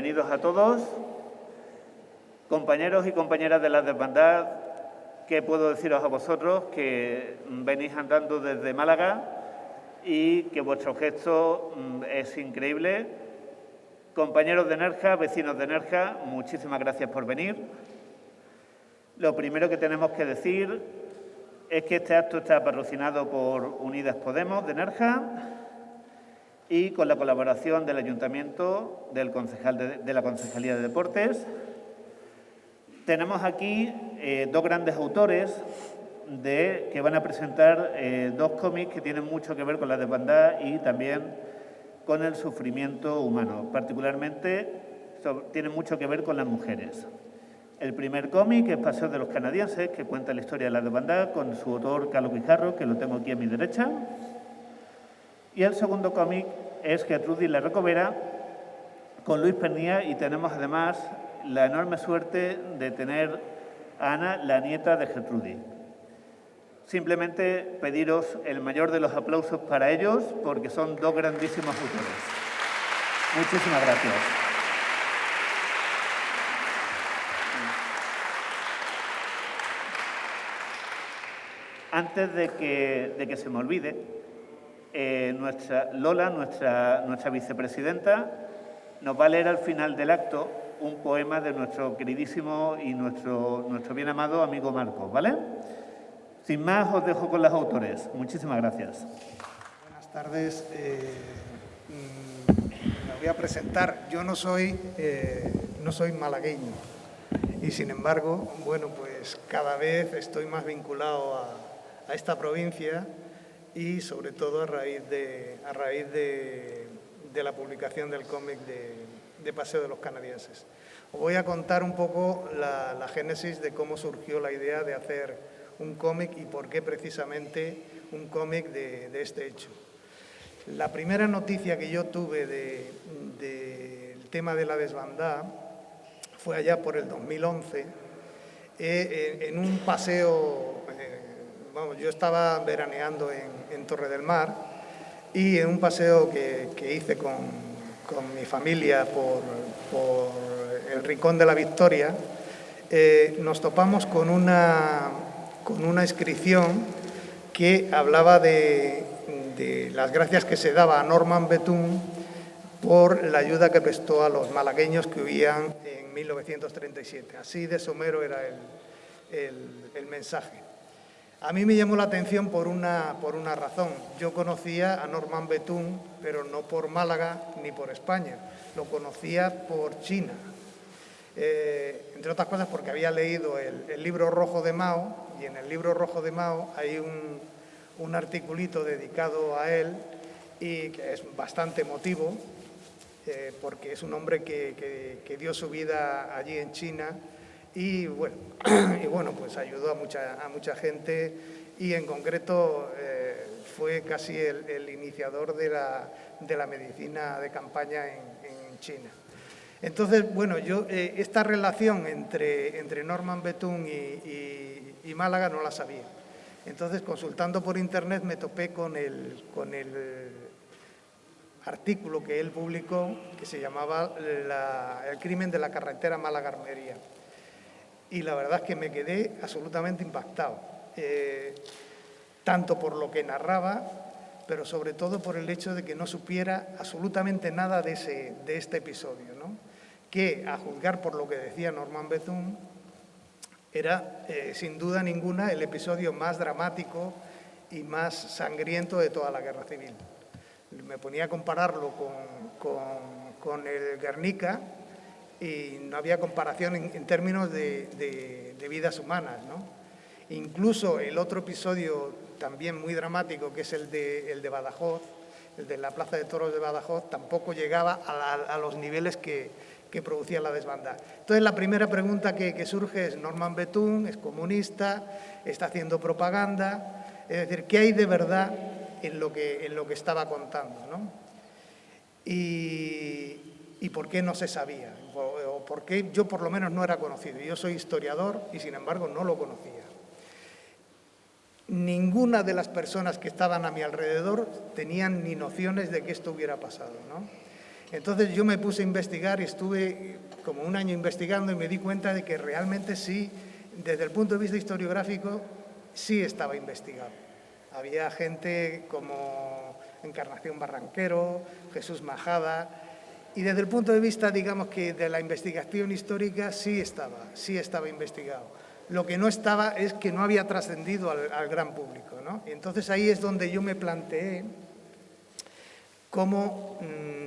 bienvenidos a todos. Compañeros y compañeras de la Desbandad, ¿qué puedo deciros a vosotros? Que venís andando desde Málaga y que vuestro gesto es increíble. Compañeros de Nerja, vecinos de Nerja, muchísimas gracias por venir. Lo primero que tenemos que decir es que este acto está patrocinado por Unidas Podemos de Nerja y con la colaboración del Ayuntamiento, del concejal de la Concejalía de Deportes. Tenemos aquí dos grandes autores que van a presentar dos cómics que tienen mucho que ver con la desbandada y también con el sufrimiento humano. Particularmente tienen mucho que ver con las mujeres. El primer cómic es Paseo de los Canadienses, que cuenta la historia de la desbandada con su autor Carlos Guijarro, que lo tengo aquí a mi derecha. Y el segundo cómic es Gertrudis la Recovera, con Luis Pernía, y tenemos además la enorme suerte de tener a Ana, la nieta de Gertrudis. Simplemente pediros el mayor de los aplausos para ellos, porque son dos grandísimos autores. Muchísimas gracias. Antes de que se me olvide, nuestra Lola, nuestra vicepresidenta, nos va a leer al final del acto un poema de nuestro queridísimo y nuestro bien amado amigo Marcos, ¿vale? Sin más, os dejo con los autores. Muchísimas gracias. Buenas tardes. Me voy a presentar. Yo no soy malagueño y, sin embargo, bueno, pues cada vez estoy más vinculado a esta provincia y, sobre todo, a raíz de la publicación del cómic de Paseo de los Canadienses. Os voy a contar un poco la génesis de cómo surgió la idea de hacer un cómic y por qué precisamente un cómic de este hecho. La primera noticia que yo tuve del tema de la desbandada fue allá por el 2011, en un paseo. Yo estaba veraneando en Torre del Mar y en un paseo que hice con mi familia por el Rincón de la Victoria, nos topamos con una inscripción que hablaba de las gracias que se daba a Norman Bethune por la ayuda que prestó a los malagueños que huían en 1937. Así de somero era el mensaje. A mí me llamó la atención por una razón. Yo conocía a Norman Bethune, pero no por Málaga ni por España. Lo conocía por China. Entre otras cosas porque había leído el libro rojo de Mao, y en el libro rojo de Mao hay un articulito dedicado a él y que es bastante emotivo, porque es un hombre que dio su vida allí en China. Y bueno, pues ayudó a mucha gente y en concreto fue casi el iniciador de la medicina de campaña en China. Entonces, bueno, yo esta relación entre Norman Bethune y Málaga no la sabía. Entonces, consultando por internet me topé con el artículo que él publicó que se llamaba El crimen de la carretera Málaga-Armería. Y la verdad es que me quedé absolutamente impactado, tanto por lo que narraba, pero sobre todo por el hecho de que no supiera absolutamente nada de este episodio, ¿no? Que, a juzgar por lo que decía Norman Bethune, era sin duda ninguna el episodio más dramático y más sangriento de toda la Guerra Civil. Me ponía a compararlo con el Guernica, y no había comparación en términos de vidas humanas, ¿no? Incluso el otro episodio también muy dramático, que es el de Badajoz, el de la Plaza de Toros de Badajoz, tampoco llegaba a los niveles que producía la desbandada. Entonces, la primera pregunta que surge es: Norman Bethune es comunista, está haciendo propaganda, es decir, ¿qué hay de verdad en lo que estaba contando, ¿no? ¿Y por qué no se sabía? ¿O por qué yo por lo menos no era conocido? Yo soy historiador y, sin embargo, no lo conocía. Ninguna de las personas que estaban a mi alrededor tenían ni nociones de que esto hubiera pasado, ¿no? Entonces yo me puse a investigar y estuve como un año investigando y me di cuenta de que realmente sí, desde el punto de vista historiográfico, sí estaba investigado. Había gente como Encarnación Barranquero, Jesús Majada, y desde el punto de vista, digamos que de la investigación histórica, sí estaba investigado. Lo que no estaba es que no había trascendido al gran público, ¿no? Y entonces ahí es donde yo me planteé cómo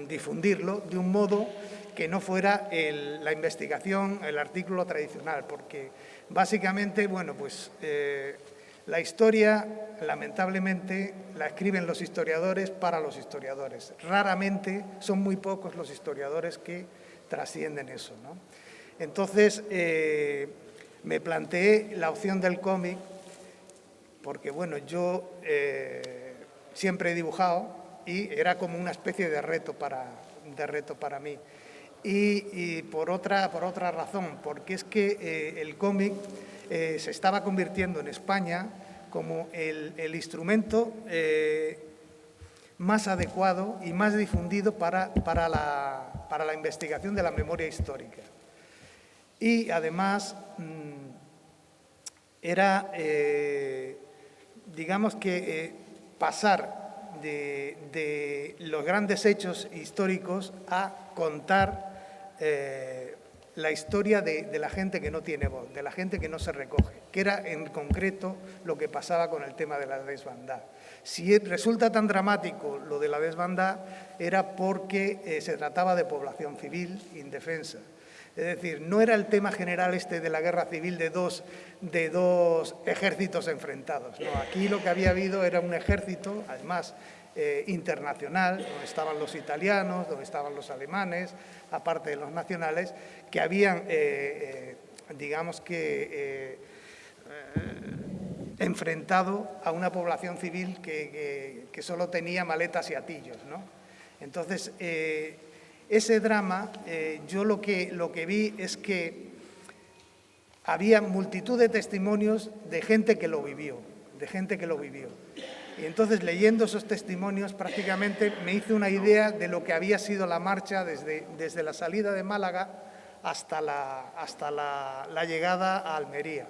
difundirlo de un modo que no fuera la investigación, el artículo tradicional, porque básicamente, bueno, pues la historia, lamentablemente, la escriben los historiadores para los historiadores. Raramente, son muy pocos los historiadores que trascienden eso, ¿no? Entonces, me planteé la opción del cómic, porque, bueno, yo siempre he dibujado y era como una especie de reto para mí. Y por otra razón, porque es que el cómic se estaba convirtiendo en España como el instrumento más adecuado y más difundido para la investigación de la memoria histórica. Y además era, digamos que, pasar de los grandes hechos históricos a contar la historia de la gente que no tiene voz, de la gente que no se recoge, que era en concreto lo que pasaba con el tema de la desbandada. Si resulta tan dramático lo de la desbandada, era porque se trataba de población civil indefensa. Es decir, no era el tema general este de la guerra civil de dos ejércitos enfrentados. No, aquí lo que había habido era un ejército, además, internacional, donde estaban los italianos, donde estaban los alemanes, aparte de los nacionales, que habían, digamos que, enfrentado a una población civil que solo tenía maletas y atillos, ¿no? Entonces, ese drama, yo lo que vi es que había multitud de testimonios de gente que lo vivió, Y entonces, leyendo esos testimonios, prácticamente me hice una idea de lo que había sido la marcha desde la salida de Málaga hasta la llegada a Almería.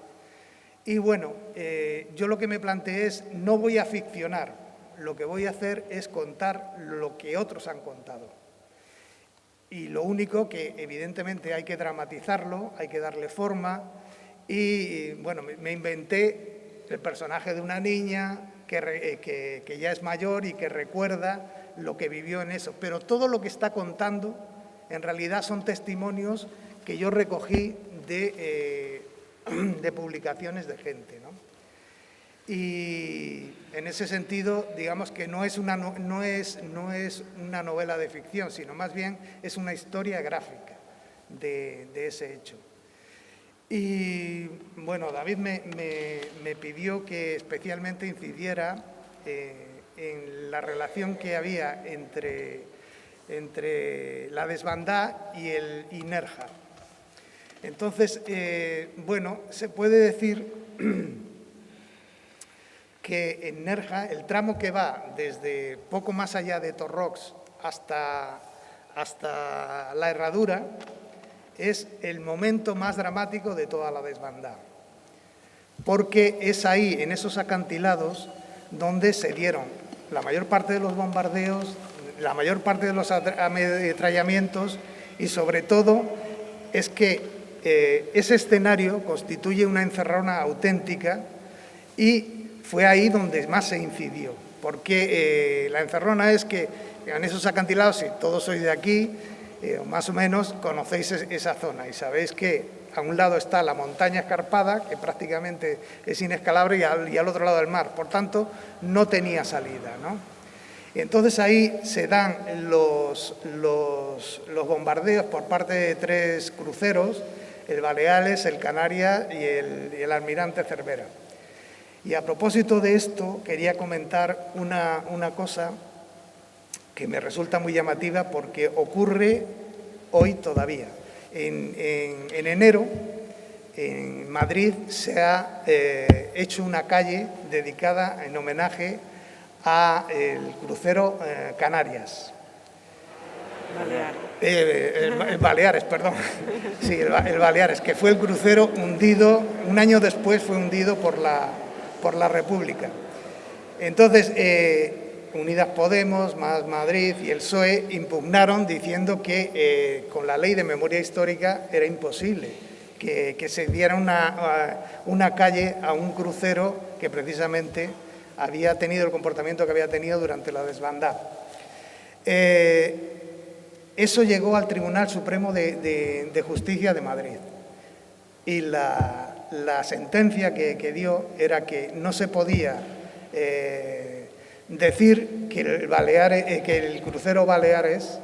Y bueno, yo lo que me planteé es, no voy a ficcionar, lo que voy a hacer es contar lo que otros han contado. Y lo único que, evidentemente, hay que dramatizarlo, hay que darle forma. Y, bueno, me inventé el personaje de una niña que ya es mayor y que recuerda lo que vivió en eso. Pero todo lo que está contando, en realidad, son testimonios que yo recogí de publicaciones de gente, ¿no? Y en ese sentido, digamos que no es una novela de ficción, sino más bien es una historia gráfica de ese hecho. Y bueno, David me pidió que especialmente incidiera en la relación que había entre la desbandada y el Nerja. Entonces, bueno, se puede decir que en Nerja, el tramo que va desde poco más allá de Torrox hasta la Herradura, es el momento más dramático de toda la desbandada, porque es ahí, en esos acantilados, donde se dieron la mayor parte de los bombardeos, la mayor parte de los ametrallamientos y, sobre todo, es que ese escenario constituye una encerrona auténtica y fue ahí donde más se incidió, porque la encerrona es que en esos acantilados, si todos sois de aquí, más o menos conocéis esa zona y sabéis que a un lado está la montaña escarpada, que prácticamente es inescalable, y al otro lado el mar. Por tanto, no tenía salida, ¿no? Entonces ahí se dan los bombardeos por parte de 3 cruceros, el Baleares, el Canarias y el Almirante Cervera. Y a propósito de esto, quería comentar una cosa que me resulta muy llamativa porque ocurre hoy todavía. En enero, en Madrid, se ha hecho una calle dedicada en homenaje al crucero Canarias. El Baleares, perdón. Sí, el Baleares, que fue el crucero hundido, un año después fue hundido por la República. Entonces, Unidas Podemos, Más Madrid y el PSOE impugnaron diciendo que con la ley de memoria histórica era imposible que se diera una calle a un crucero que precisamente había tenido el comportamiento que había tenido durante la desbandada. Eso llegó al Tribunal Supremo de Justicia de Madrid y la sentencia que dio era que no se podía decir que el crucero Baleares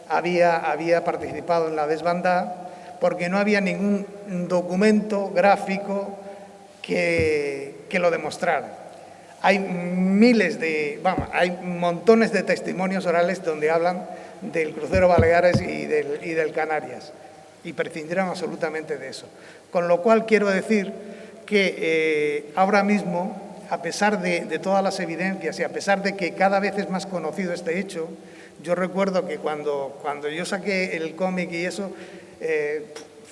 había participado en la desbandada porque no había ningún documento gráfico que lo demostrara. Hay hay montones de testimonios orales donde hablan del crucero Baleares y del Canarias y prescindieron absolutamente de eso. Con lo cual quiero decir que ahora mismo, a pesar de todas las evidencias y a pesar de que cada vez es más conocido este hecho, yo recuerdo que cuando yo saqué el cómic y eso,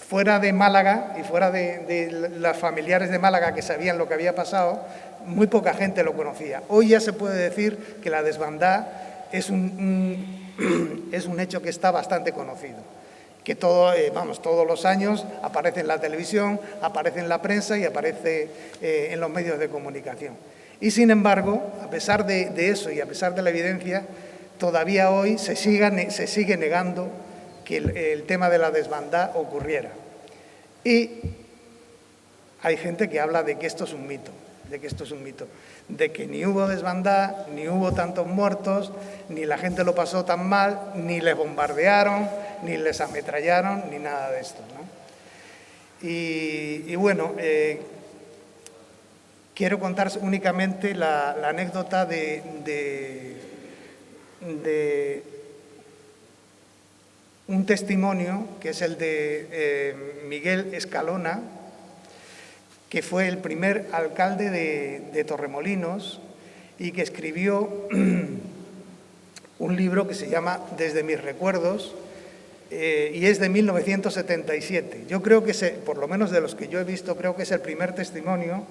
fuera de Málaga y fuera de los familiares de Málaga que sabían lo que había pasado, muy poca gente lo conocía. Hoy ya se puede decir que la desbandada es un hecho que está bastante conocido, que todos los años aparece en la televisión, aparece en la prensa y aparece en los medios de comunicación. Y sin embargo, a pesar de eso y a pesar de la evidencia, todavía hoy se sigue negando que el tema de la desbandada ocurriera. Y hay gente que habla de que esto es un mito, de que ni hubo desbandada, ni hubo tantos muertos, ni la gente lo pasó tan mal, ni les bombardearon, ni les ametrallaron, ni nada de esto, ¿no? Y bueno, quiero contar únicamente la anécdota de un testimonio, que es el de Miguel Escalona, que fue el primer alcalde de Torremolinos y que escribió un libro que se llama Desde mis recuerdos y es de 1977. Yo creo que, por lo menos de los que yo he visto, creo que es el primer testimonio.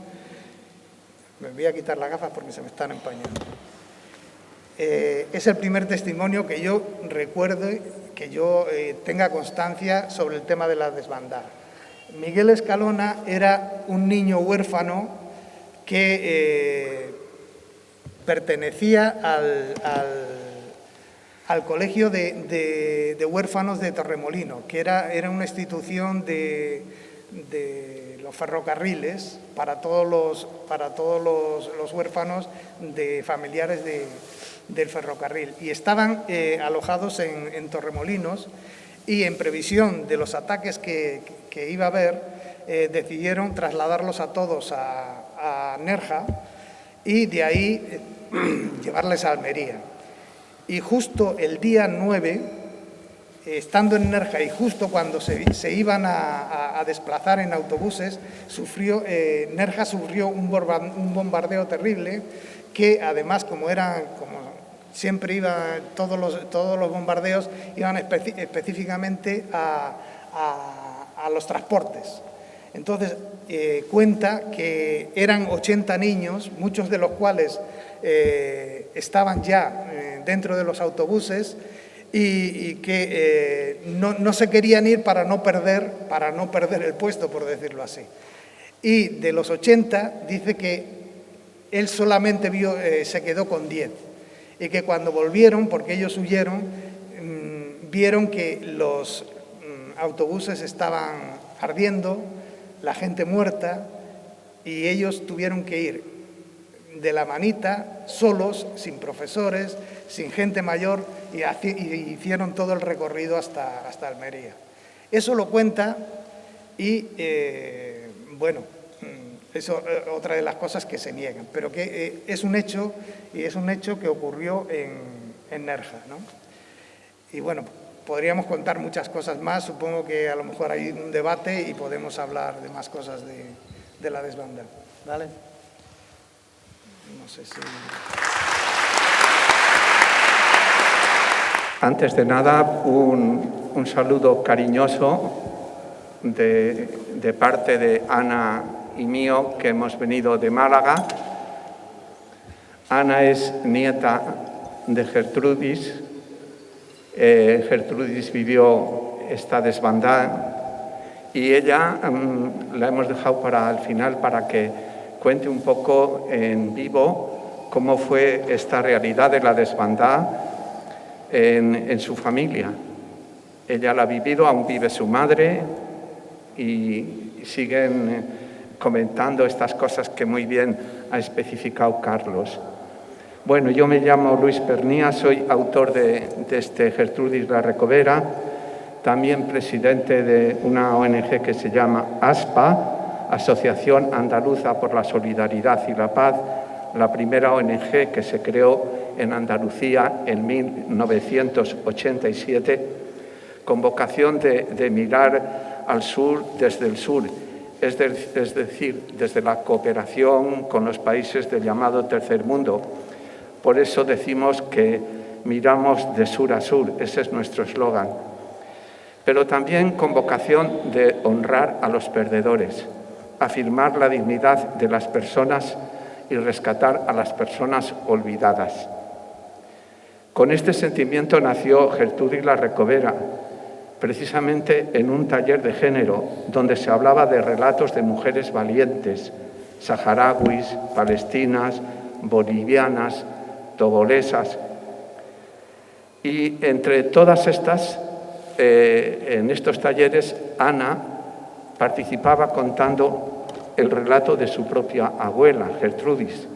Me voy a quitar las gafas porque se me están empañando. Es el primer testimonio que yo recuerdo, que yo tenga constancia sobre el tema de la desbandada. Miguel Escalona era un niño huérfano que pertenecía al colegio de huérfanos de Torremolinos, que era una institución de los ferrocarriles para todos los huérfanos de familiares del ferrocarril. Y estaban alojados en Torremolinos y en previsión de los ataques que iba a haber, decidieron trasladarlos a todos a Nerja y de ahí llevarles a Almería. Y justo el día 9, estando en Nerja y justo cuando se iban a desplazar en autobuses, Nerja sufrió un bombardeo terrible que además, como siempre iban todos los bombardeos, iban específicamente a los transportes. Entonces, cuenta que eran 80 niños, muchos de los cuales estaban ya dentro de los autobuses y que no se querían ir para no perder el puesto, por decirlo así. Y de los 80, dice que él solamente se quedó con 10 y que cuando volvieron, porque ellos huyeron, vieron que los autobuses estaban ardiendo, la gente muerta, y ellos tuvieron que ir de la manita, solos, sin profesores, sin gente mayor, y hicieron todo el recorrido hasta Almería. Eso lo cuenta y, bueno, eso es otra de las cosas que se niegan, pero que es un hecho, y es un hecho que ocurrió en Nerja, ¿no? Y bueno, podríamos contar muchas cosas más, supongo que a lo mejor hay un debate y podemos hablar de más cosas de la desbandada. ¿Vale? No sé si... Antes de nada, un saludo cariñoso de parte de Ana y mío, que hemos venido de Málaga. Ana es nieta de Gertrudis. Gertrudis vivió esta desbandada y ella la hemos dejado para el final para que cuente un poco en vivo cómo fue esta realidad de la desbandada en su familia. Ella la ha vivido, aún vive su madre y siguen comentando estas cosas que muy bien ha especificado Carlos. Bueno, yo me llamo Luis Pernía, soy autor de este Gertrudis la Recovera, también presidente de una ONG que se llama ASPA, Asociación Andaluza por la Solidaridad y la Paz, la primera ONG que se creó en Andalucía en 1987, con vocación de mirar al sur desde el sur, es decir, desde la cooperación con los países del llamado Tercer Mundo. Por eso decimos que miramos de sur a sur, ese es nuestro eslogan. Pero también con vocación de honrar a los perdedores, afirmar la dignidad de las personas y rescatar a las personas olvidadas. Con este sentimiento nació Gertrudis la Recovera, precisamente en un taller de género donde se hablaba de relatos de mujeres valientes, saharauis, palestinas, bolivianas, togolesas. Y entre todas estas, en estos talleres, Ana participaba contando el relato de su propia abuela, Gertrudis.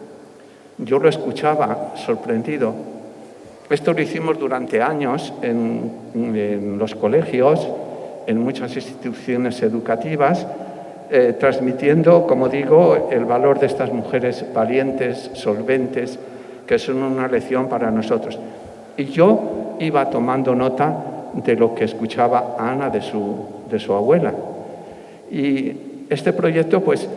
Yo lo escuchaba sorprendido. Esto lo hicimos durante años en los colegios, en muchas instituciones educativas, transmitiendo, como digo, el valor de estas mujeres valientes, solventes, que son una lección para nosotros. Y yo iba tomando nota de lo que escuchaba Ana de su abuela. Y este proyecto pues,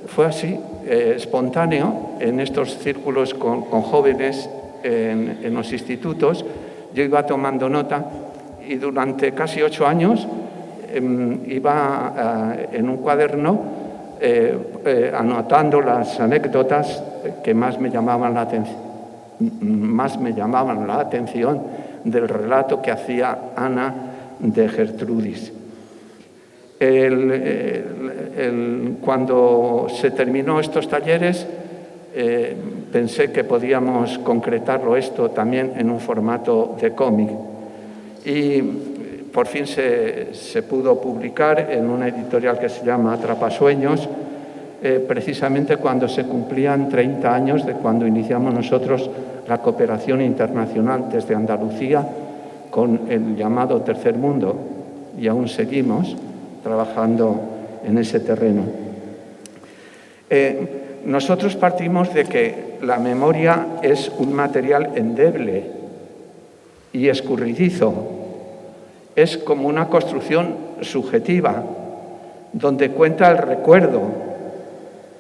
fue así, espontáneo, en estos círculos con jóvenes en los institutos. Yo iba tomando nota y durante casi 8 años iba en un cuaderno anotando las anécdotas que más me llamaban la atención del relato que hacía Ana de Gertrudis. Cuando se terminó estos talleres, pensé que podíamos concretarlo esto también en un formato de cómic. Y por fin se pudo publicar en una editorial que se llama Atrapasueños, precisamente cuando se cumplían 30 años de cuando iniciamos nosotros la cooperación internacional desde Andalucía con el llamado Tercer Mundo, y aún seguimos trabajando en ese terreno. Nosotros partimos de que la memoria es un material endeble y escurridizo. Es como una construcción subjetiva, donde cuenta el recuerdo,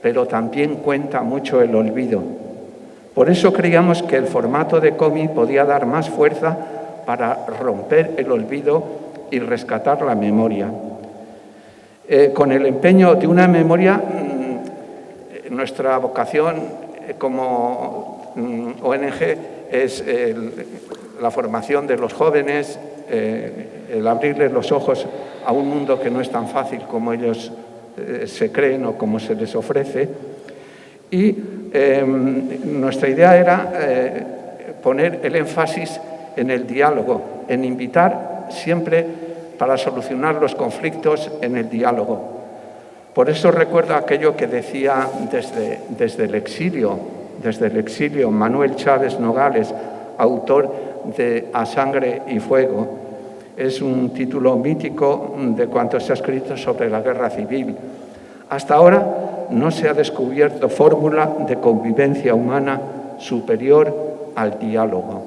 pero también cuenta mucho el olvido. Por eso creíamos que el formato de cómic podía dar más fuerza para romper el olvido y rescatar la memoria. Con el empeño de una memoria, nuestra vocación como ONG es la formación de los jóvenes, el abrirles los ojos a un mundo que no es tan fácil como ellos se creen o como se les ofrece. Y nuestra idea era poner el énfasis en el diálogo, en invitar siempre para solucionar los conflictos en el diálogo. Por eso recuerdo aquello que decía desde el exilio Manuel Chávez Nogales, autor de A Sangre y Fuego. Es un título mítico de cuanto se ha escrito sobre la guerra civil. Hasta ahora no se ha descubierto fórmula de convivencia humana superior al diálogo.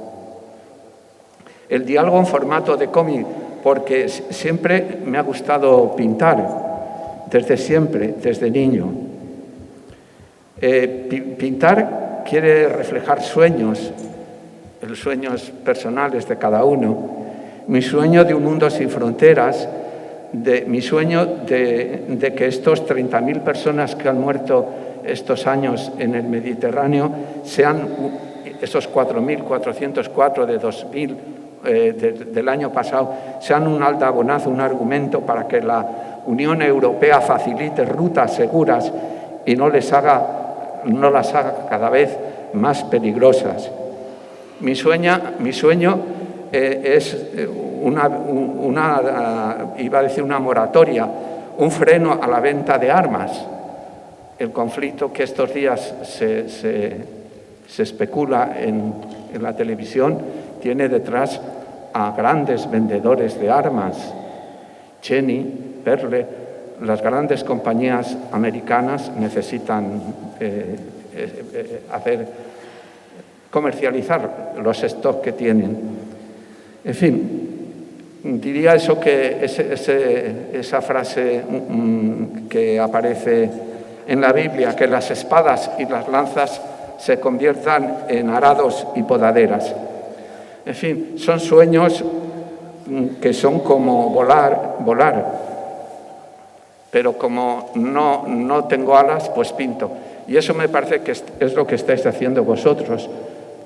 El diálogo en formato de cómic, porque siempre me ha gustado pintar, desde siempre, desde niño. Pintar quiere reflejar sueños. los sueños personales de cada uno, mi sueño de un mundo sin fronteras, mi sueño de que estos 30.000 personas que han muerto estos años en el Mediterráneo sean esos 4.404 de 2000 del año pasado, sean un aldabonazo, un argumento para que la Unión Europea facilite rutas seguras y no las haga cada vez más peligrosas. Mi sueño es iba a decir una moratoria, un freno a la venta de armas. El conflicto que estos días se especula en la televisión tiene detrás a grandes vendedores de armas, Cheney, Perle. Las grandes compañías americanas necesitan comercializar los stocks que tienen. En fin, diría eso, que esa frase que aparece en la Biblia, que las espadas y las lanzas se conviertan en arados y podaderas. En fin, son sueños que son como volar, pero como no tengo alas, pues pinto. Y eso me parece que es lo que estáis haciendo vosotros,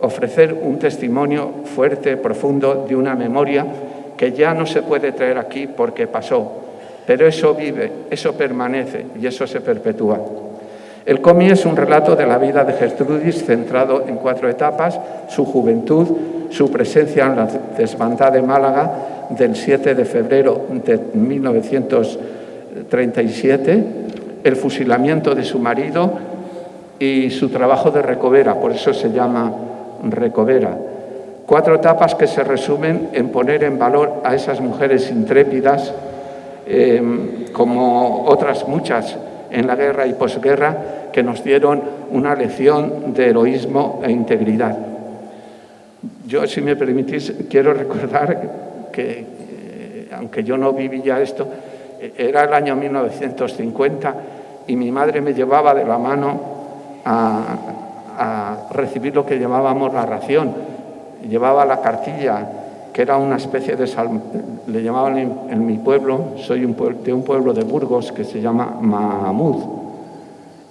ofrecer un testimonio fuerte, profundo, de una memoria que ya no se puede traer aquí porque pasó, pero eso vive, eso permanece y eso se perpetúa. El cómic es un relato de la vida de Gertrudis centrado en 4 etapas: su juventud, su presencia en la desbandada de Málaga del 7 de febrero de 1937, el fusilamiento de su marido y su trabajo de recovera, por eso se llama Recovera. 4 etapas que se resumen en poner en valor a esas mujeres intrépidas, como otras muchas en la guerra y posguerra, que nos dieron una lección de heroísmo e integridad. Yo, si me permitís, quiero recordar que, aunque yo no viví ya esto, era el año 1950 y mi madre me llevaba de la mano a recibir lo que llamábamos la ración. Llevaba la cartilla, que era una especie de le llamaban en mi pueblo, soy de un pueblo de Burgos que se llama Mahmud,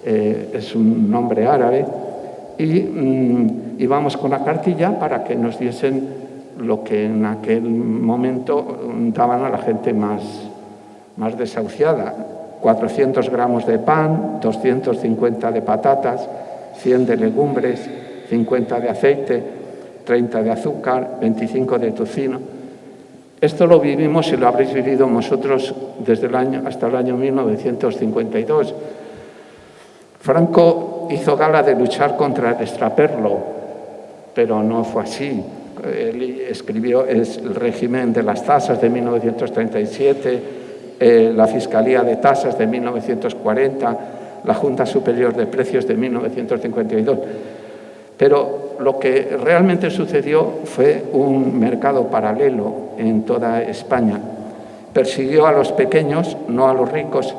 es un nombre árabe, y íbamos con la cartilla para que nos diesen lo que en aquel momento daban a la gente más desahuciada: 400 gramos de pan, 250 de patatas, 100 de legumbres, 50 de aceite, 30 de azúcar, 25 de tocino. Esto lo vivimos y lo habréis vivido vosotros hasta el año 1952. Franco hizo gala de luchar contra el extraperlo, pero no fue así. Él escribió el régimen de las tasas de 1937, la Fiscalía de Tasas de 1940, la Junta Superior de Precios de 1952. Pero lo que realmente sucedió fue un mercado paralelo en toda España. Persiguió a los pequeños, no a los ricos,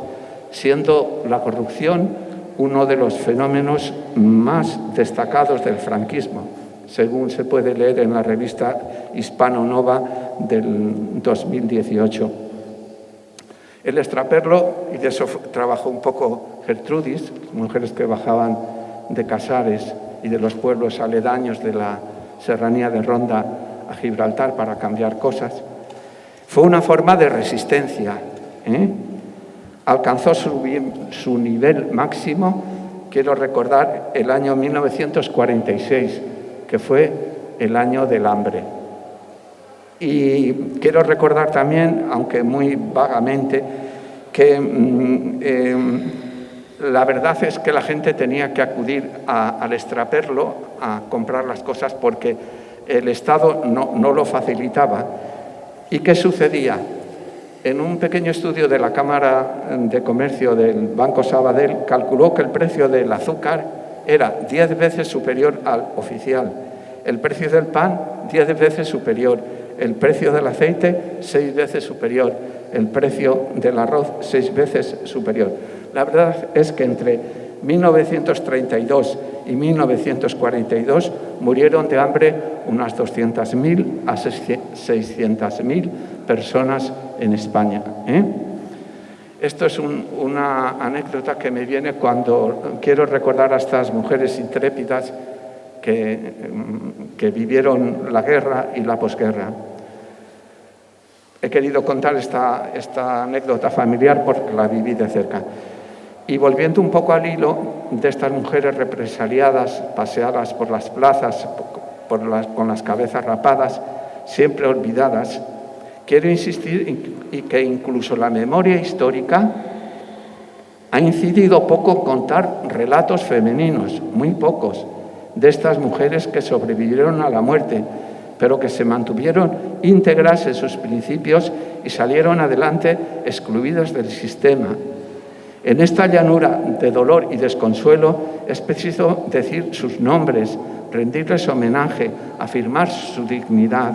siendo la corrupción uno de los fenómenos más destacados del franquismo, según se puede leer en la revista Hispano Nova del 2018. El extraperlo, y de eso trabajó un poco Gertrudis, mujeres que bajaban de Casares y de los pueblos aledaños de la serranía de Ronda a Gibraltar para cambiar cosas, fue una forma de resistencia. Alcanzó su nivel máximo, quiero recordar, el año 1946, que fue el año del hambre. Y quiero recordar también, aunque muy vagamente, que la verdad es que la gente tenía que acudir al extraperlo a comprar las cosas porque el Estado no lo facilitaba. ¿Y qué sucedía? En un pequeño estudio de la Cámara de Comercio del Banco Sabadell calculó que el precio del azúcar era 10 veces superior al oficial, el precio del pan 10 veces superior, el precio del aceite 6 veces superior, el precio del arroz 6 veces superior. La verdad es que entre 1932 y 1942 murieron de hambre unas 200.000 a 600.000 personas en España. Esto es una anécdota que me viene cuando quiero recordar a estas mujeres intrépidas que vivieron la guerra y la posguerra. He querido contar esta anécdota familiar porque la viví de cerca. Y volviendo un poco al hilo de estas mujeres represaliadas, paseadas por las plazas con las cabezas rapadas, siempre olvidadas, quiero insistir en que incluso la memoria histórica ha incidido poco en contar relatos femeninos, muy pocos, de estas mujeres que sobrevivieron a la muerte, pero que se mantuvieron íntegras en sus principios y salieron adelante excluidas del sistema. En esta llanura de dolor y desconsuelo es preciso decir sus nombres, rendirles homenaje, afirmar su dignidad.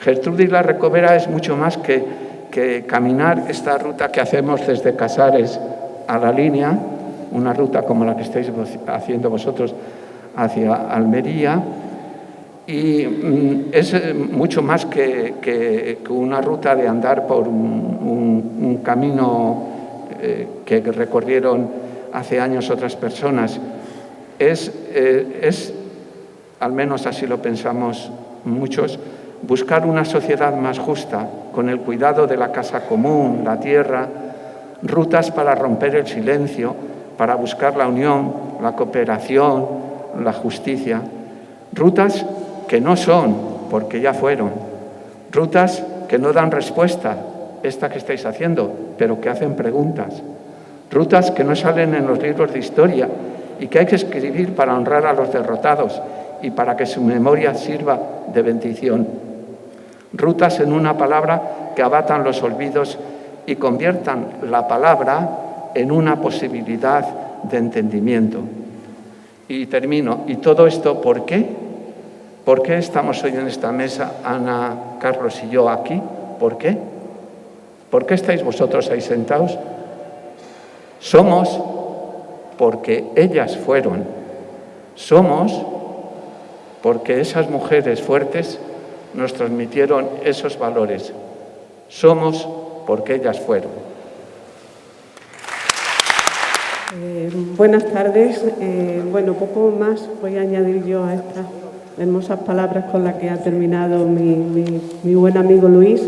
Gertrudis la Recovera es mucho más que caminar esta ruta que hacemos desde Casares a La Línea, una ruta como la que estáis haciendo vosotros hacia Almería, y es mucho más que una ruta de andar por un camino que recorrieron hace años otras personas. Es, al menos así lo pensamos muchos, buscar una sociedad más justa, con el cuidado de la casa común, la tierra, rutas para romper el silencio, para buscar la unión, la cooperación, la justicia. Rutas que no son, porque ya fueron. Rutas que no dan respuesta, esta que estáis haciendo, pero que hacen preguntas. Rutas que no salen en los libros de historia y que hay que escribir para honrar a los derrotados y para que su memoria sirva de bendición. Rutas, en una palabra, que abatan los olvidos y conviertan la palabra en una posibilidad de entendimiento. Y termino. ¿Y todo esto por qué? ¿Por qué estamos hoy en esta mesa, Ana, Carlos y yo aquí? ¿Por qué? ¿Por qué estáis vosotros ahí sentados? Somos porque ellas fueron. Somos porque esas mujeres fuertes nos transmitieron esos valores. Somos porque ellas fueron. Buenas tardes. Bueno, poco más voy a añadir yo a estas hermosas palabras con las que ha terminado mi buen amigo Luis.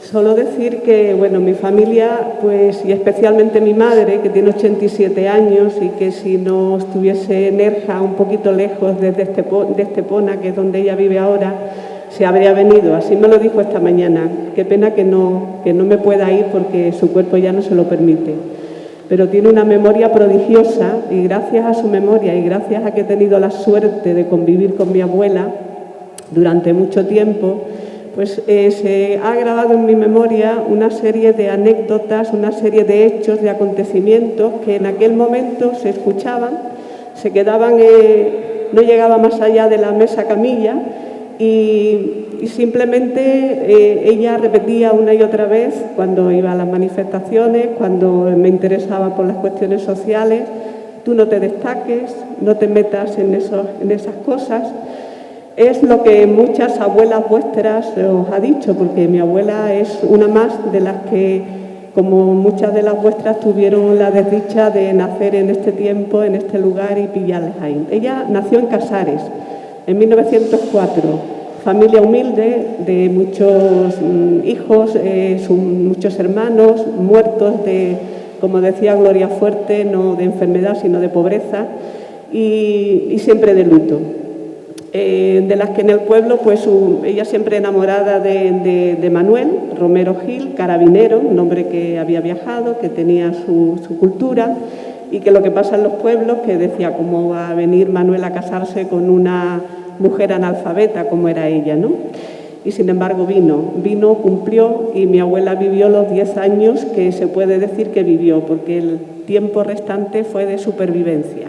Solo decir que, bueno, mi familia, pues, y especialmente mi madre, que tiene 87 años y que si no estuviese en Nerja, un poquito lejos de Estepona, que es donde ella vive ahora, se habría venido. Así me lo dijo esta mañana. Qué pena que no me pueda ir porque su cuerpo ya no se lo permite. Pero tiene una memoria prodigiosa y gracias a su memoria y gracias a que he tenido la suerte de convivir con mi abuela durante mucho tiempo, pues se ha grabado en mi memoria una serie de anécdotas, una serie de hechos, de acontecimientos que en aquel momento se escuchaban, se quedaban, no llegaba más allá de la mesa camilla y simplemente ella repetía una y otra vez cuando iba a las manifestaciones, cuando me interesaba por las cuestiones sociales: tú no te destaques, no te metas en esas cosas. Es lo que muchas abuelas vuestras os ha dicho, porque mi abuela es una más de las que, como muchas de las vuestras, tuvieron la desdicha de nacer en este tiempo, en este lugar y pillarles ahí. Ella nació en Casares en 1904. Familia humilde, de muchos hijos, muchos hermanos, muertos de, como decía Gloria Fuerte, no de enfermedad, sino de pobreza, y siempre de luto. De las que en el pueblo, pues ella siempre enamorada de Manuel Romero Gil, carabinero, un hombre que había viajado, que tenía su cultura, y que lo que pasa en los pueblos, que decía, ¿cómo va a venir Manuel a casarse con una mujer analfabeta como era ella, ¿no? Y sin embargo vino, cumplió, y mi abuela vivió los 10 años que se puede decir que vivió, porque el tiempo restante fue de supervivencia,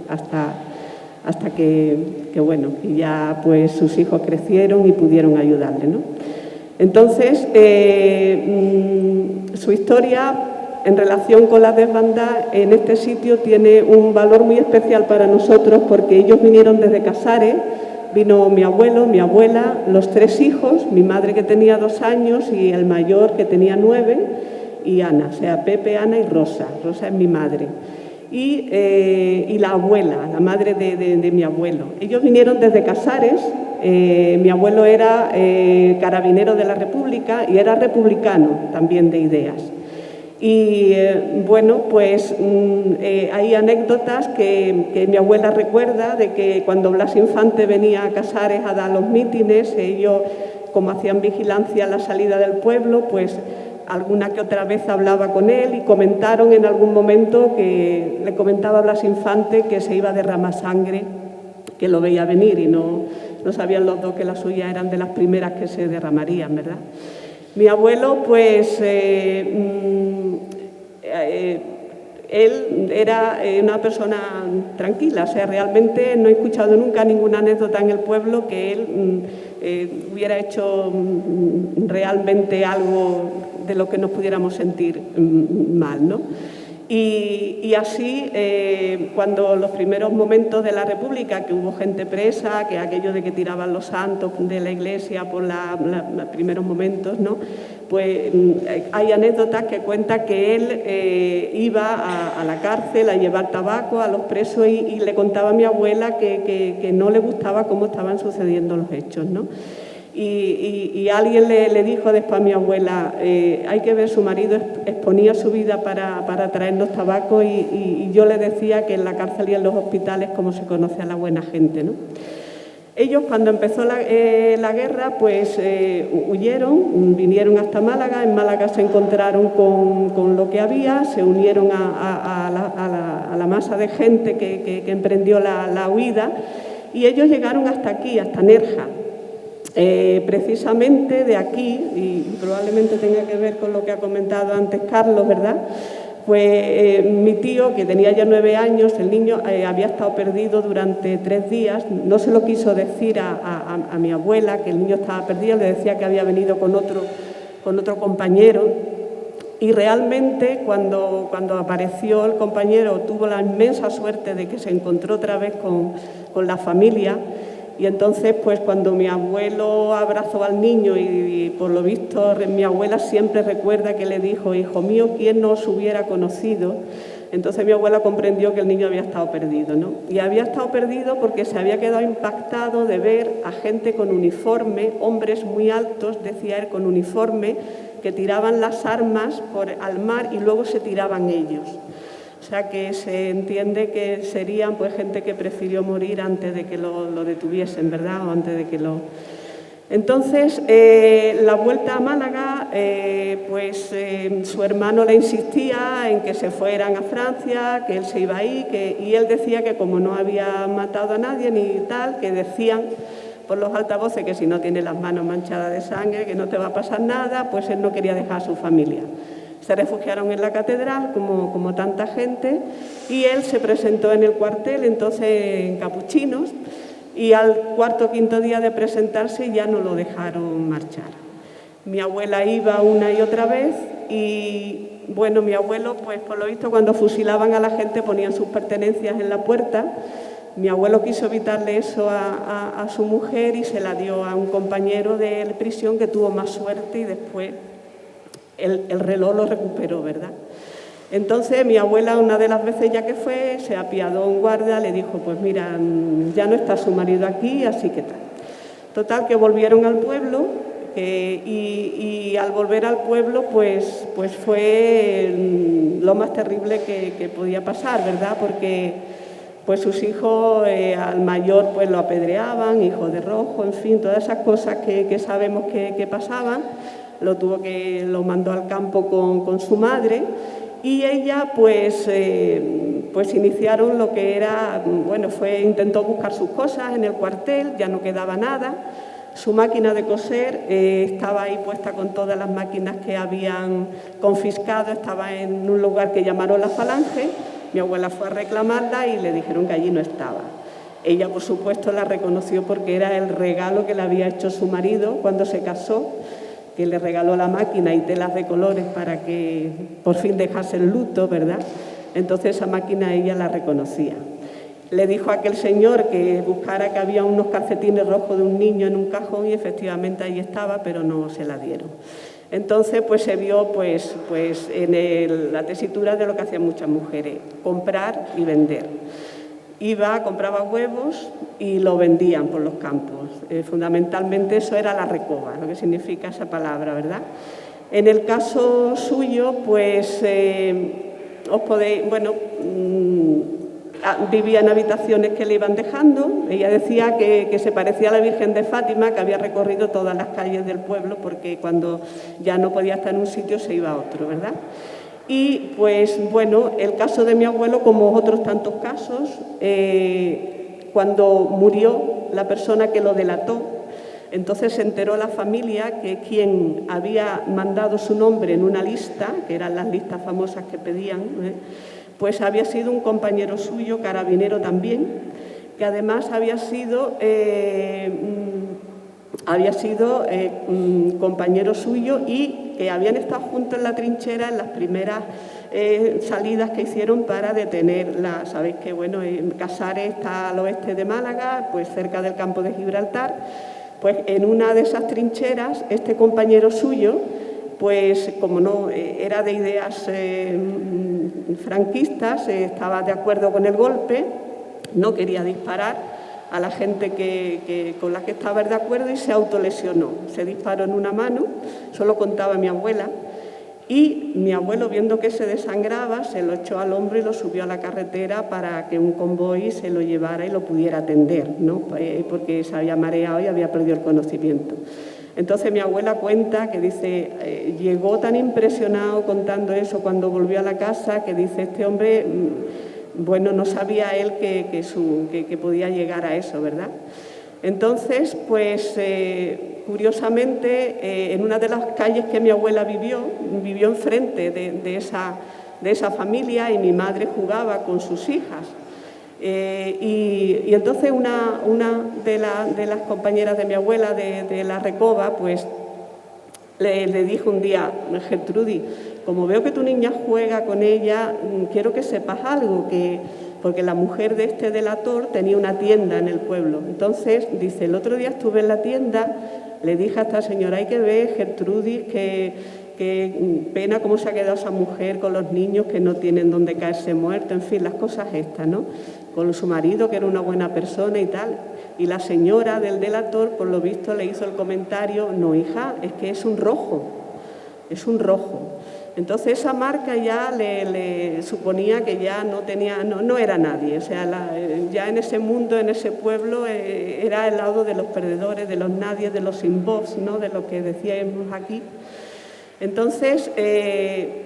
hasta que bueno, y ya pues sus hijos crecieron y pudieron ayudarle, ¿no? Entonces, su historia en relación con la desbandada, en este sitio tiene un valor muy especial para nosotros porque ellos vinieron desde Casares, vino mi abuelo, mi abuela, los 3 hijos, mi madre que tenía 2 años y el mayor que tenía 9 y Ana, o sea, Pepe, Ana y Rosa. Rosa es mi madre. Y la abuela, la madre de mi abuelo. Ellos vinieron desde Casares, mi abuelo era carabinero de la República y era republicano también de ideas. Y bueno, pues hay anécdotas que mi abuela recuerda de que cuando Blas Infante venía a Casares a dar los mítines, ellos, como hacían vigilancia a la salida del pueblo, pues alguna que otra vez hablaba con él y comentaron en algún momento que le comentaba a Blas Infante que se iba a derramar sangre, que lo veía venir y no sabían los dos que las suyas eran de las primeras que se derramarían, ¿verdad? Mi abuelo, pues, él era una persona tranquila, o sea, realmente no he escuchado nunca ninguna anécdota en el pueblo que él hubiera hecho realmente algo de lo que nos pudiéramos sentir mal, ¿no? Y así, cuando los primeros momentos de la República, que hubo gente presa, que aquello de que tiraban los santos de la iglesia por los primeros momentos, ¿no? Pues hay anécdotas que cuentan que él iba a la cárcel a llevar tabaco a los presos y le contaba a mi abuela que no le gustaba cómo estaban sucediendo los hechos, ¿no? Y alguien le dijo después a mi abuela, hay que ver, su marido exponía su vida para traernos tabaco y yo le decía que en la cárcel y en los hospitales como se conoce a la buena gente, ¿no? Ellos, cuando empezó la guerra, pues huyeron, vinieron hasta Málaga. En Málaga se encontraron con lo que había, se unieron a la masa de gente que emprendió la huida y ellos llegaron hasta aquí, hasta Nerja. Precisamente de aquí, y probablemente tenga que ver con lo que ha comentado antes Carlos, ¿verdad? Pues mi tío, que tenía ya 9 años, el niño había estado perdido durante 3 días, no se lo quiso decir a mi abuela que el niño estaba perdido, le decía que había venido con otro compañero y realmente cuando apareció el compañero tuvo la inmensa suerte de que se encontró otra vez con la familia. Y entonces, pues cuando mi abuelo abrazó al niño y por lo visto mi abuela siempre recuerda que le dijo, hijo mío, ¿quién no os hubiera conocido? Entonces mi abuela comprendió que el niño había estado perdido, ¿no? Y había estado perdido porque se había quedado impactado de ver a gente con uniforme, hombres muy altos, decía él, con uniforme, que tiraban las armas al mar y luego se tiraban ellos. O sea que se entiende que serían pues gente que prefirió morir antes de que lo detuviesen, ¿verdad? O antes de que lo... Entonces, la vuelta a Málaga, su hermano le insistía en que se fueran a Francia, que él se iba ahí, y él decía que como no había matado a nadie ni tal, que decían por los altavoces que si no tiene las manos manchadas de sangre, que no te va a pasar nada, pues él no quería dejar a su familia. Se refugiaron en la catedral, como tanta gente, y él se presentó en el cuartel, entonces en Capuchinos, y al 4º o 5º día de presentarse ya no lo dejaron marchar. Mi abuela iba una y otra vez y, bueno, mi abuelo, pues por lo visto, cuando fusilaban a la gente ponían sus pertenencias en la puerta. Mi abuelo quiso evitarle eso a su mujer y se la dio a un compañero de prisión que tuvo más suerte y después el reloj lo recuperó, ¿verdad? Entonces mi abuela, una de las veces ya que fue, se apiadó un guardia, le dijo, pues mira, ya no está su marido aquí, así que tal. Total, que volvieron al pueblo y al volver al pueblo, pues fue lo más terrible que podía pasar, ¿verdad? Porque pues sus hijos, al mayor pues lo apedreaban, hijo de rojo, en fin, todas esas cosas que sabemos que pasaban. Lo mandó al campo con su madre y ella pues iniciaron lo que era, bueno, intentó buscar sus cosas en el cuartel, ya no quedaba nada. Su máquina de coser estaba ahí puesta con todas las máquinas que habían confiscado, estaba en un lugar que llamaron La Falange. Mi abuela fue a reclamarla y le dijeron que allí no estaba. Ella, por supuesto, la reconoció porque era el regalo que le había hecho su marido cuando se casó. que le regaló la máquina y telas de colores para que por fin dejase el luto, ¿verdad? Entonces esa máquina ella la reconocía. Le dijo a aquel señor que buscara, que había unos calcetines rojos de un niño en un cajón y efectivamente ahí estaba, pero no se la dieron. Entonces pues se vio en la tesitura de lo que hacían muchas mujeres, comprar y vender. Compraba huevos y lo vendían por los campos. Fundamentalmente eso era la recoba, lo que significa esa palabra, ¿verdad? En el caso suyo, pues os podéis, vivía en habitaciones que le iban dejando. Ella decía que se parecía a la Virgen de Fátima, que había recorrido todas las calles del pueblo porque cuando ya no podía estar en un sitio se iba a otro, ¿verdad? Y pues bueno, el caso de mi abuelo, como otros tantos casos, cuando murió la persona que lo delató, entonces se enteró la familia que quien había mandado su nombre en una lista, que eran las listas famosas que pedían, pues había sido un compañero suyo, carabinero también, que además había sido compañero suyo y que habían estado juntos en la trinchera en las primeras salidas que hicieron para detenerla. Sabéis que bueno, Casares está al oeste de Málaga, pues cerca del campo de Gibraltar. Pues en una de esas trincheras, este compañero suyo, pues como no era de ideas franquistas, estaba de acuerdo con el golpe, no quería disparar a la gente con la que estaba de acuerdo y se autolesionó. Se disparó en una mano, solo contaba mi abuela, y mi abuelo, viendo que se desangraba, se lo echó al hombro y lo subió a la carretera para que un convoy se lo llevara y lo pudiera atender, ¿no? Porque se había mareado y había perdido el conocimiento. Entonces mi abuela cuenta que dice, llegó tan impresionado contando eso cuando volvió a la casa, que dice, este hombre, bueno, no sabía él que podía llegar a eso, ¿verdad? Entonces, pues curiosamente, en una de las calles que mi abuela vivió enfrente de esa familia y mi madre jugaba con sus hijas. Y entonces una de las compañeras de mi abuela de la recoba, pues le dijo un día, Gertrudis, como veo que tu niña juega con ella, quiero que sepas algo, porque la mujer de este delator tenía una tienda en el pueblo. Entonces, dice, el otro día estuve en la tienda, le dije a esta señora, hay que ver, Gertrudis, que pena cómo se ha quedado esa mujer con los niños que no tienen dónde caerse muertos, en fin, las cosas estas, ¿no? Con su marido, que era una buena persona y tal. Y la señora del delator, por lo visto, le hizo el comentario, no, hija, es que es un rojo, es un rojo. Entonces esa marca ya le suponía que ya no era nadie, o sea, ya en ese mundo, en ese pueblo, era el lado de los perdedores, de los nadies, de los sin voz, ¿no? De lo que decíamos aquí. Entonces, que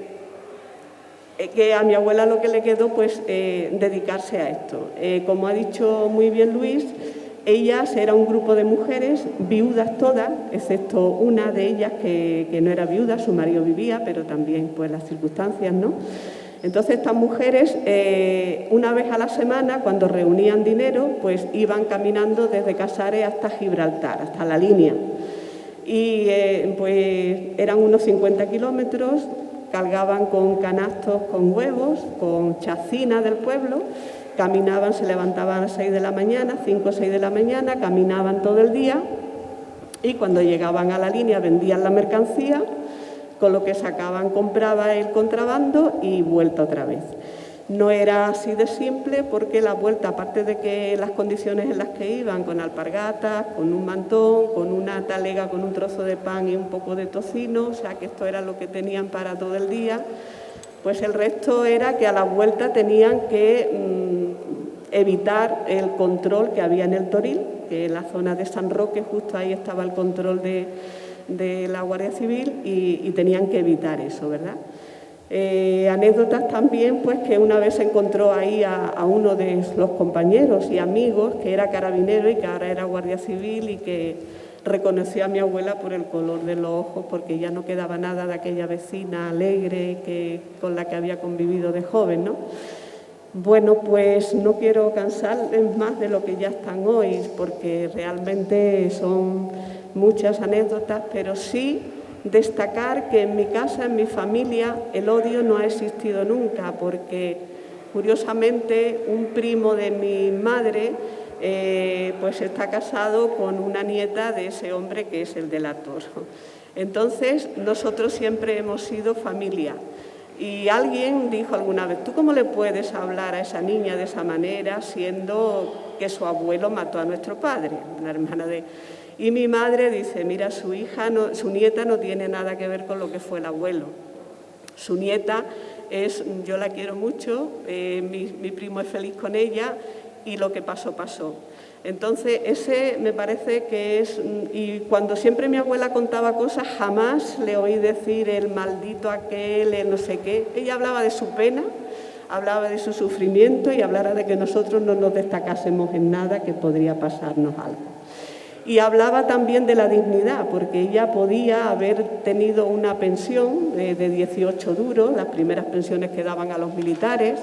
a mi abuela lo que le quedó, pues, dedicarse a esto. Como ha dicho muy bien Luis, ellas era un grupo de mujeres, viudas todas, excepto una de ellas que no era viuda, su marido vivía, pero también pues las circunstancias, ¿no? Entonces estas mujeres, una vez a la semana, cuando reunían dinero, pues iban caminando desde Casares hasta Gibraltar, hasta la línea. Y pues eran unos 50 kilómetros, cargaban con canastos con huevos, con chacina del pueblo. Caminaban, se levantaban a las 6 de la mañana, 5 o 6 de la mañana, caminaban todo el día y cuando llegaban a la línea vendían la mercancía, con lo que sacaban compraba el contrabando y vuelta otra vez. No era así de simple porque la vuelta, aparte de que las condiciones en las que iban, con alpargatas, con un mantón, con una talega, con un trozo de pan y un poco de tocino, o sea que esto era lo que tenían para todo el día, pues el resto era que a la vuelta tenían que evitar el control que había en el Toril, que en la zona de San Roque, justo ahí estaba el control de la Guardia Civil y tenían que evitar eso, ¿verdad? Anécdotas también, pues que una vez se encontró ahí a uno de los compañeros y amigos que era carabinero y que ahora era Guardia Civil y que reconoció a mi abuela por el color de los ojos, porque ya no quedaba nada de aquella vecina alegre con la que había convivido de joven, ¿no? Bueno, pues no quiero cansarles más de lo que ya están hoy, porque realmente son muchas anécdotas, pero sí destacar que en mi casa, en mi familia, el odio no ha existido nunca, porque curiosamente un primo de mi madre pues está casado con una nieta de ese hombre que es el delator. Entonces, nosotros siempre hemos sido familia. Y alguien dijo alguna vez, ¿tú cómo le puedes hablar a esa niña de esa manera, siendo que su abuelo mató a nuestro padre, la hermana de... Y mi madre dice, mira, su nieta no tiene nada que ver con lo que fue el abuelo. Su nieta yo la quiero mucho, mi primo es feliz con ella y lo que pasó, pasó. Entonces, ese me parece que es... Y cuando siempre mi abuela contaba cosas, jamás le oí decir el maldito aquel, el no sé qué. Ella hablaba de su pena, hablaba de su sufrimiento y hablaba de que nosotros no nos destacásemos en nada, que podría pasarnos algo. Y hablaba también de la dignidad, porque ella podía haber tenido una pensión de 18 duros, las primeras pensiones que daban a los militares,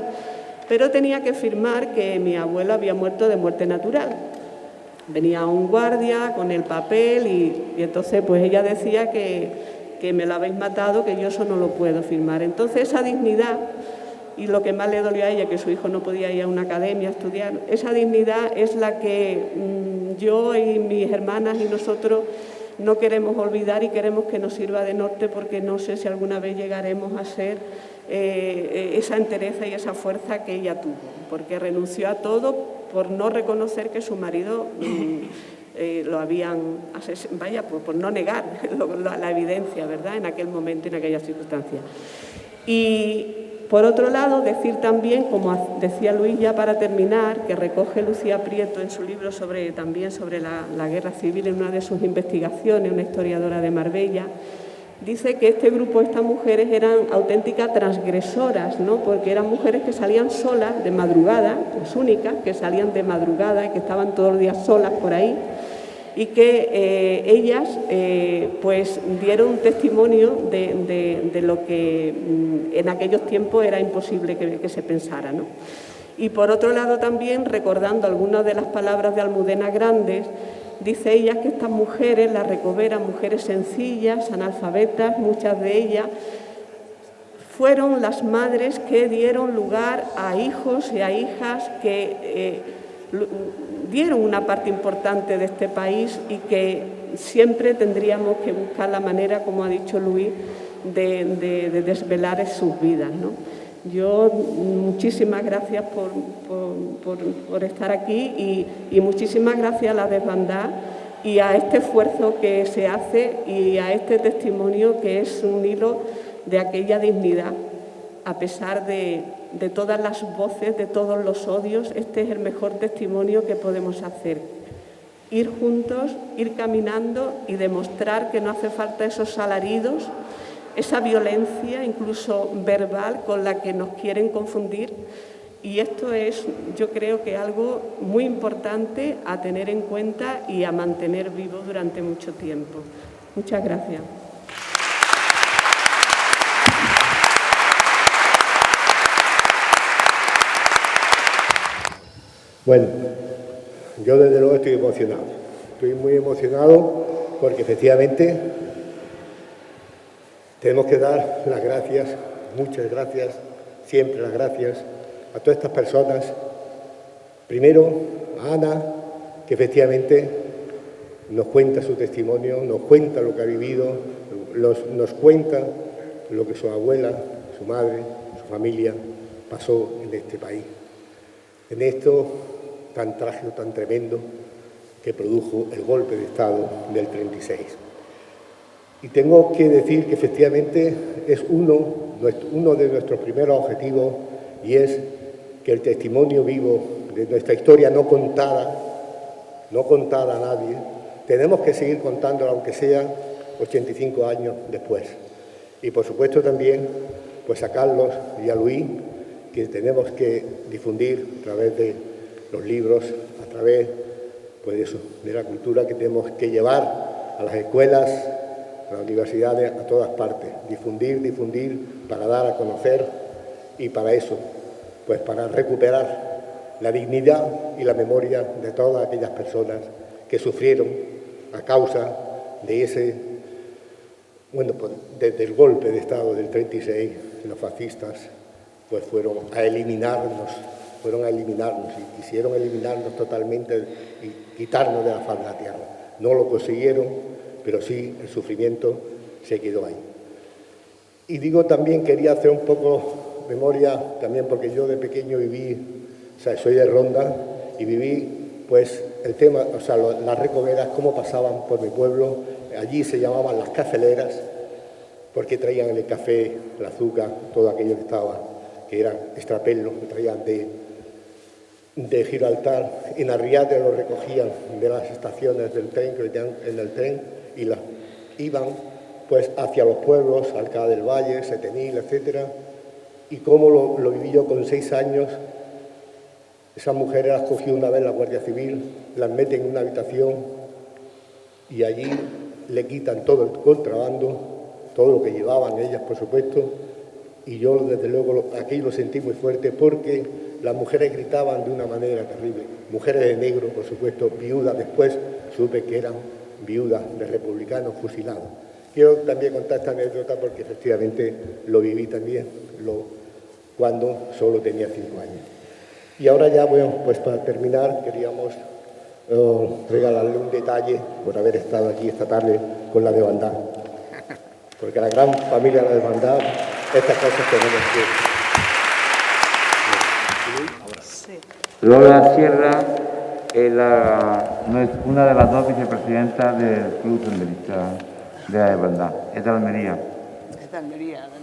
pero tenía que firmar que mi abuelo había muerto de muerte natural. Venía un guardia con el papel y entonces pues ella decía que me lo habéis matado, que yo eso no lo puedo firmar. Entonces esa dignidad, y lo que más le dolió a ella, que su hijo no podía ir a una academia a estudiar, esa dignidad es la que yo y mis hermanas y nosotros no queremos olvidar y queremos que nos sirva de norte, porque no sé si alguna vez llegaremos a ser esa entereza y esa fuerza que ella tuvo, porque renunció a todo por no reconocer que su marido lo habían asesinado, vaya, por no negar la evidencia, ¿verdad?, en aquel momento y en aquellas circunstancias. Y por otro lado, decir también, como decía Luis ya para terminar, que recoge Lucía Prieto en su libro también sobre la guerra civil, en una de sus investigaciones, una historiadora de Marbella, dice que este grupo, estas mujeres, eran auténticas transgresoras, ¿no?, porque eran mujeres que salían solas de madrugada, las únicas que salían de madrugada y que estaban todos los días solas por ahí, y que ellas pues dieron testimonio de lo que en aquellos tiempos era imposible que se pensara, ¿no? Y por otro lado también, recordando algunas de las palabras de Almudena Grandes, dice ella que estas mujeres, las recoveras, mujeres sencillas, analfabetas, muchas de ellas, fueron las madres que dieron lugar a hijos y a hijas que dieron una parte importante de este país y que siempre tendríamos que buscar la manera, como ha dicho Luis, de desvelar sus vidas, ¿no? Yo muchísimas gracias por estar aquí y muchísimas gracias a la desbandada y a este esfuerzo que se hace y a este testimonio que es un hilo de aquella dignidad. A pesar de todas las voces, de todos los odios, este es el mejor testimonio que podemos hacer. Ir juntos, ir caminando y demostrar que no hace falta esos alaridos, esa violencia, incluso verbal, con la que nos quieren confundir. Y esto es, yo creo que algo muy importante a tener en cuenta y a mantener vivo durante mucho tiempo. Muchas gracias. Bueno, yo desde luego estoy emocionado. Estoy muy emocionado porque efectivamente tenemos que dar las gracias, muchas gracias, siempre las gracias a todas estas personas. Primero a Ana, que efectivamente nos cuenta su testimonio, nos cuenta lo que ha vivido, nos cuenta lo que su abuela, su madre, su familia pasó en este país. En esto tan trágico, tan tremendo, que produjo el golpe de Estado del 36. Y tengo que decir que efectivamente es uno de nuestros primeros objetivos, y es que el testimonio vivo de nuestra historia no contada a nadie, tenemos que seguir contándolo, aunque sea 85 años después. Y por supuesto también pues a Carlos y a Luis, que tenemos que difundir a través de los libros, a través pues de la cultura que tenemos que llevar a las escuelas, a las universidades, a todas partes. Difundir para dar a conocer, y para eso, pues para recuperar la dignidad y la memoria de todas aquellas personas que sufrieron a causa de ese Bueno, pues desde el golpe de Estado del 36, los fascistas pues fueron a eliminarnos y quisieron eliminarnos totalmente y quitarnos de la faz de la tierra. No lo consiguieron, pero sí el sufrimiento se quedó ahí. Y digo también, quería hacer un poco memoria, también porque yo de pequeño viví, o sea, soy de Ronda, y viví pues el tema, o sea, las recoveras, cómo pasaban por mi pueblo. Allí se llamaban las cafeleras, porque traían el café, el azúcar, todo aquello que eran extrapelos, que traían de Gibraltar. En Arriate lo recogían de las estaciones del tren, que metían en el tren, y las iban pues hacia los pueblos, Alcalá del Valle, Setenil, etc. Y cómo lo viví yo con 6 años. Esas mujeres las cogió una vez la Guardia Civil, las meten en una habitación y allí le quitan todo el contrabando, todo lo que llevaban ellas, por supuesto. Y yo, desde luego, aquí lo sentí muy fuerte porque las mujeres gritaban de una manera terrible. Mujeres de negro, por supuesto, viudas. Después supe que eran viudas de republicanos fusilados. Quiero también contar esta anécdota porque efectivamente lo viví también cuando solo tenía 5 años. Y ahora ya, bueno, pues para terminar, queríamos regalarle un detalle por haber estado aquí esta tarde con la Devandad. Porque la gran familia de la Devandad, estas cosas tenemos que... Lola Sierra es una de las 2 vicepresidentas del Club Senderista de la Hermandad. Es de Almería.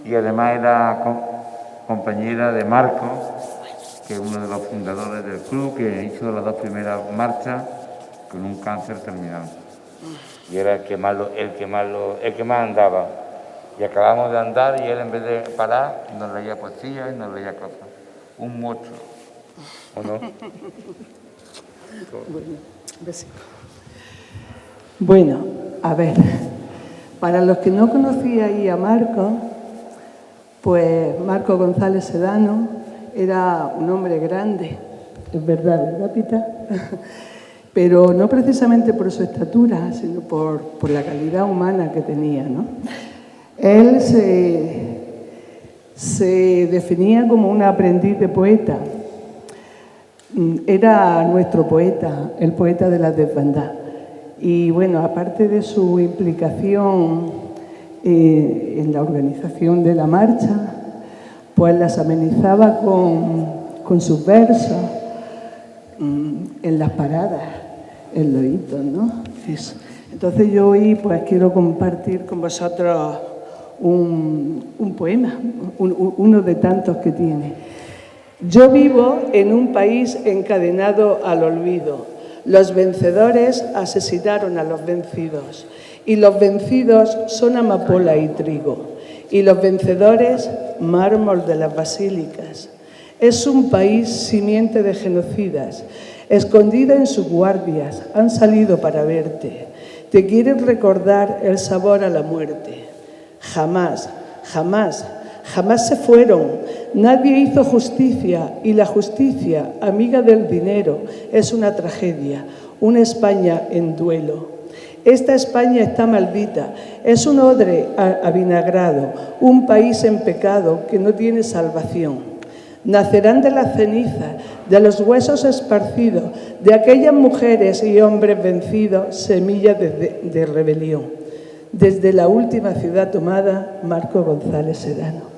Y además era compañera de Marco, que es uno de los fundadores del club, que hizo las 2 primeras marchas con un cáncer terminal. Y era el que más andaba. Y acabamos de andar y él, en vez de parar, nos leía poesía y nos leía cosas. Un monstruo, ¿o no? Bueno, a ver, para los que no conocíais a Marco, pues Marco González Sedano era un hombre grande, es verdad, Pita? Pero no precisamente por su estatura, sino por la calidad humana que tenía, ¿no? Él se definía como un aprendiz de poeta. Era nuestro poeta, el poeta de la desbandada. Y bueno, aparte de su implicación en la organización de la marcha, pues las amenizaba con sus versos en las paradas, en los hitos, ¿no? Eso. Entonces yo hoy pues quiero compartir con vosotros un poema, uno de tantos que tiene. Yo vivo en un país encadenado al olvido. Los vencedores asesinaron a los vencidos y los vencidos son amapola y trigo y los vencedores mármol de las basílicas. Es un país simiente de genocidas, escondida en sus guardias, han salido para verte. Te quieren recordar el sabor a la muerte. Jamás, jamás, jamás se fueron. Nadie hizo justicia y la justicia, amiga del dinero, es una tragedia, una España en duelo. Esta España está maldita, es un odre avinagrado, un país en pecado que no tiene salvación. Nacerán de la ceniza, de los huesos esparcidos, de aquellas mujeres y hombres vencidos, semillas de rebelión. Desde la última ciudad tomada, Marco González Sedano.